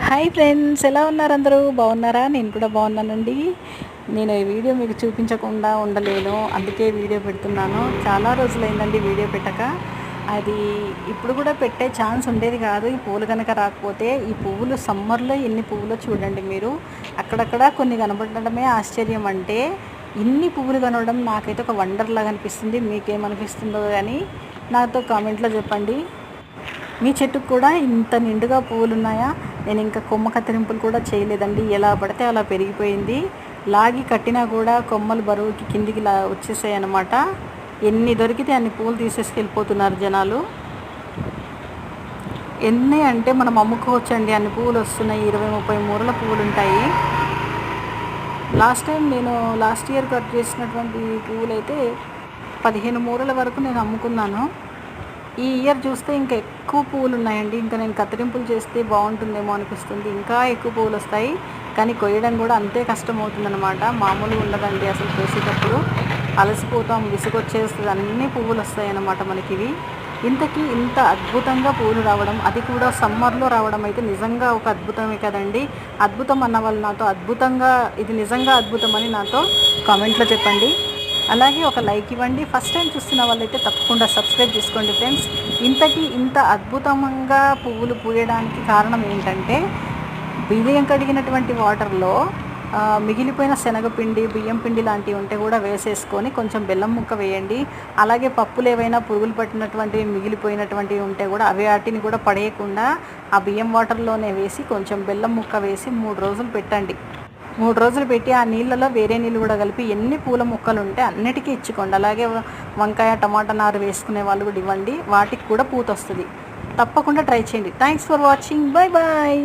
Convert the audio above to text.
Hi friends, ఎలా ఉన్నారు? అందరూ బాగున్నారా? నేను కూడా బాగున్నానండి. నేను ఈ వీడియో మీకు చూపించకుండా ఉండలేను, అందుకే వీడియో పెడుతున్నాను. చాలా రోజులైందండి వీడియో పెట్టక. అది ఇప్పుడు కూడా పెట్టే ఛాన్స్ ఉండేది కాదు, ఈ పువ్వులు కనుక రాకపోతే. ఈ పువ్వులు సమ్మర్లో ఎన్ని పువ్వులు చూడండి మీరు. అక్కడక్కడ కొన్ని కనబడడమే ఆశ్చర్యం. అంటే ఇన్ని పువ్వులు కనబడడం నాకైతే ఒక వండర్ లాగా అనిపిస్తుంది. మీకేమనిపిస్తుందో కానీ నాతో కామెంట్లో చెప్పండి. మీ చెట్టుకు కూడా ఇంత నిండుగా పువ్వులు ఉన్నాయా? నేను ఇంకా కొమ్మ కత్తిరింపులు కూడా చేయలేదండి, ఎలా పడితే అలా పెరిగిపోయింది. లాగి కట్టినా కూడా కొమ్మలు బరువుకి కిందికి వచ్చేసాయి అన్నమాట. ఎన్ని దొరికితే అన్ని పువ్వులు తీసేసుకెళ్ళిపోతున్నారు జనాలు. ఎన్ని అంటే మనం అమ్ముకోవచ్చండి, అన్ని పువ్వులు వస్తున్నాయి. 20-30 మూరల పువ్వులు ఉంటాయి. లాస్ట్ ఇయర్ కట్ చేసినటువంటి పువ్వులు అయితే 15 మూరల వరకు నేను అమ్ముకున్నాను. ఈ ఇయర్ చూస్తే ఇంకా ఎక్కువ పువ్వులు ఉన్నాయండి. ఇంకా నేను కత్తిరింపులు చేస్తే బాగుంటుందేమో అనిపిస్తుంది. ఇంకా ఎక్కువ పువ్వులు వస్తాయి, కానీ కొయ్యడం కూడా అంతే కష్టం అవుతుందన్నమాట. మామూలుగా ఉండదండి అసలు. కోసేటప్పుడు అలసిపోతాం, విసుగొచ్చేస్తుంది. అన్ని పువ్వులు వస్తాయి అన్నమాట మనకి ఇవి. ఇంత అద్భుతంగా పువ్వులు రావడం, అది కూడా సమ్మర్లో రావడం అయితే నిజంగా ఒక అద్భుతమే కదండి. అద్భుతం అన్న వాళ్ళు నాతో ఇది నిజంగా అద్భుతం అని నాతో కామెంట్లో చెప్పండి. అలాగే ఒక లైక్ ఇవ్వండి. ఫస్ట్ టైం చూస్తున్న వాళ్ళైతే తప్పకుండా సబ్స్క్రైబ్ చేసుకోండి ఫ్రెండ్స్. ఇంత అద్భుతంగా పువ్వులు పూయడానికి కారణం ఏంటంటే, బియ్యం కడిగినటువంటి వాటర్లో మిగిలిపోయిన శనగపిండి, బియ్యం పిండి లాంటివి ఉంటే కూడా వేసేసుకొని కొంచెం బెల్లం ముక్క వేయండి. అలాగే పప్పులు ఏవైనా పురుగులు పట్టినటువంటివి మిగిలిపోయినటువంటివి ఉంటే కూడా వాటిని కూడా పడేయకుండా ఆ బియ్యం వాటర్లోనే వేసి కొంచెం బెల్లం ముక్క వేసి 3 రోజులు పెట్టండి. 3 రోజులు పెట్టి ఆ నీళ్ళలో వేరే నీళ్ళు కూడా కలిపి ఎన్ని పూల మొక్కలు ఉంటే అన్నిటికీ ఇచ్చుకోండి. అలాగే వంకాయ, టమాటా నారు వేసుకునే వాళ్ళు కూడా ఇవ్వండి, వాటికి కూడా పూత వస్తుంది. తప్పకుండా ట్రై చేయండి. Thanks for watching. Bye bye.